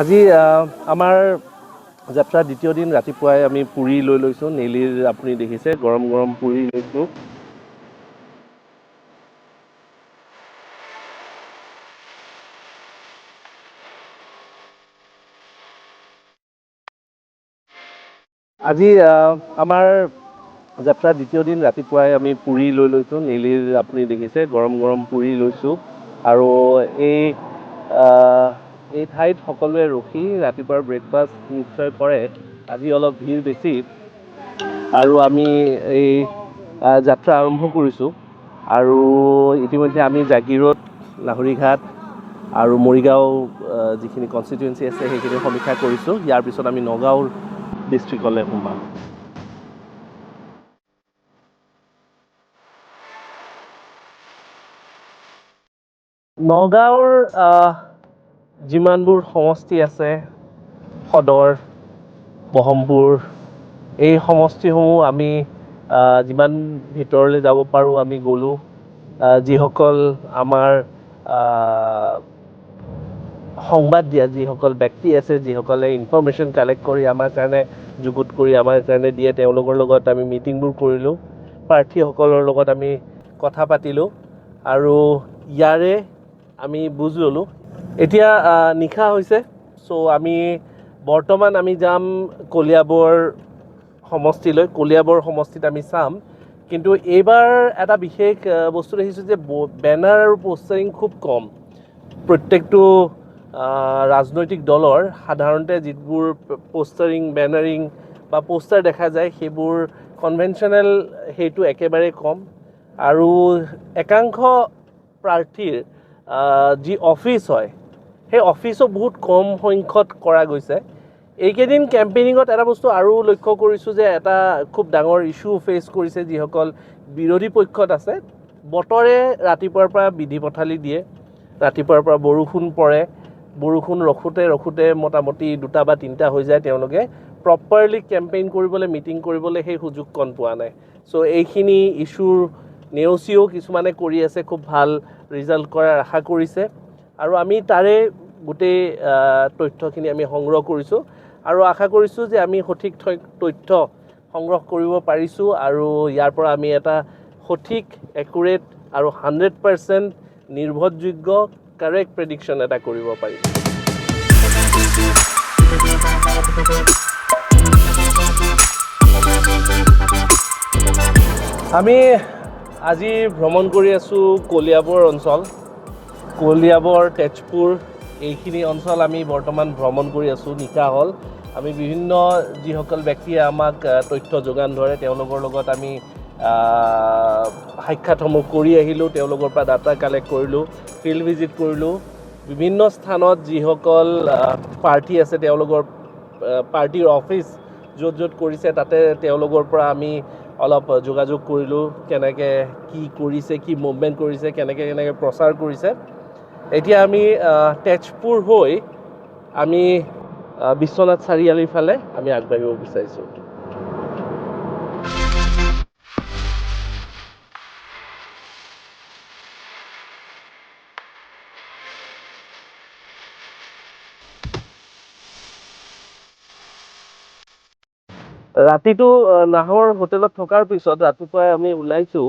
আজি আমাৰ যাত্ৰাৰ দ্বিতীয় দিন ৰাতিপুৱাই আমি পুৰি লৈ লৈছোঁ। নেলিৰ আপুনি দেখিছে গৰম গৰম পুৰি লৈছোঁ। আজি আমাৰ যাত্ৰাৰ দ্বিতীয় দিন ৰাতিপুৱাই আমি পুৰি লৈ লৈছোঁ। নেলিৰ আপুনি দেখিছে গৰম গৰম পুৰি লৈছোঁ। আৰু এই ঠাইত সকলোৱে ৰখি ৰাতিপুৱাৰ ব্ৰেকফাষ্ট নিশ্চয় কৰে। আজি অলপ ভিৰ বেছি আৰু আমি এই যাত্ৰা আৰম্ভ কৰিছোঁ। আৰু ইতিমধ্যে আমি জাগিৰোড, লাহৰীঘাট আৰু মৰিগাঁও যিখিনি কনষ্টিটুৱেঞ্চি আছে সেইখিনি সমীক্ষা কৰিছোঁ। ইয়াৰ পিছত আমি নগাঁও ডিষ্ট্ৰিক্টলৈ সোমাম। নগাঁৱৰ যিমানবোৰ সমষ্টি আছে, সদৰ, বহমপুৰ, এই সমষ্টিসমূহ আমি যিমান ভিতৰলৈ যাব পাৰোঁ আমি গ'লোঁ। যিসকল আমাৰ সংবাদ দিয়া যিসকল ব্যক্তি আছে, যিসকলে ইনফৰমেশ্যন কালেক্ট কৰি আমাৰ কাৰণে যুগুত কৰি আমাৰ কাৰণে দিয়ে, তেওঁলোকৰ লগত আমি মিটিংবোৰ কৰিলোঁ। প্ৰাৰ্থীসকলৰ লগত আমি কথা পাতিলোঁ আৰু ইয়াৰে আমি বুজ ল'লোঁ। এতিয়া নিশা হৈছে, চ' আমি বৰ্তমান আমি যাম কলিয়াবৰ সমষ্টিলৈ। কলিয়াবৰ সমষ্টিত আমি চাম। কিন্তু এইবাৰ এটা বিশেষ বস্তু দেখিছোঁ যে বেনাৰ আৰু পোষ্টাৰিং খুব কম। প্ৰত্যেকটো ৰাজনৈতিক দলৰ সাধাৰণতে যিবোৰ পোষ্টাৰিং, বেনাৰিং বা পোষ্টাৰ দেখা যায় সেইবোৰ কনভেনশ্যনেল সেইটো একেবাৰে কম। আৰু একাংশ প্ৰাৰ্থীৰ যি অফিচ হয় সেই অফিচো বহুত কম সংখ্যক কৰা গৈছে। এইকেইদিন কেম্পেইনিঙত এটা বস্তু আৰু লক্ষ্য কৰিছোঁ যে এটা খুব ডাঙৰ ইছ্যু ফেচ কৰিছে যিসকল বিৰোধী পক্ষত আছে। বতৰে ৰাতিপুৱাৰ পৰা বিধি পথালি দিয়ে, ৰাতিপুৱাৰ পৰা বৰষুণ পৰে, বৰষুণ ৰখোতে মোটামুটি 2টা বা 3টা হৈ যায়। তেওঁলোকে প্ৰপাৰলি কেম্পেইন কৰিবলৈ, মিটিং কৰিবলৈ সেই সুযোগ কণ পোৱা নাই। চ' এইখিনি ইছ্যুৰ নেওচিও কিছুমানে কৰি আছে, খুব ভাল ৰিজাল্ট কৰাৰ আশা কৰিছে। আৰু আমি তাৰে গোটেই তথ্যখিনি আমি সংগ্ৰহ কৰিছোঁ আৰু আশা কৰিছোঁ যে আমি সঠিক তথ্য সংগ্ৰহ কৰিব পাৰিছোঁ আৰু ইয়াৰ পৰা আমি এটা সঠিক, একুৰেট আৰু 100% নিৰ্ভৰযোগ্য কাৰেক্ট প্ৰেডিকশ্যন এটা কৰিব পাৰিম। আমি আজি ভ্ৰমণ কৰি আছোঁ কলিয়াবৰ অঞ্চল। কলিয়াবৰ, তেজপুৰ এইখিনি অঞ্চল আমি বৰ্তমান ভ্ৰমণ কৰি আছোঁ। নিশা হ'ল। আমি বিভিন্ন যিসকল ব্যক্তিয়ে আমাক তথ্য যোগান ধৰে তেওঁলোকৰ লগত আমি সাক্ষাৎসমূহ কৰি আহিলোঁ। তেওঁলোকৰ পৰা ডাটা কালেক্ট কৰিলোঁ, ফিল্ড ভিজিট কৰিলোঁ। বিভিন্ন স্থানত যিসকল প্ৰাৰ্থী আছে তেওঁলোকৰ পাৰ্টিৰ অফিচ য'ত য'ত কৰিছে তাতে তেওঁলোকৰ পৰা আমি অলপ যোগাযোগ কৰিলোঁ। কেনেকৈ কি কৰিছে, কি মুভমেণ্ট কৰিছে, কেনেকৈ প্ৰচাৰ কৰিছে। এতিয়া আমি তেজপুৰ হৈ আমি বিশ্বনাথ চাৰিআলিৰ ফালে আমি আগবাঢ়িব বিচাৰিছোঁ। ৰাতিটো নাহৰ হোটেলত থকাৰ পিছত ৰাতিপুৱাই আমি ওলাইছোঁ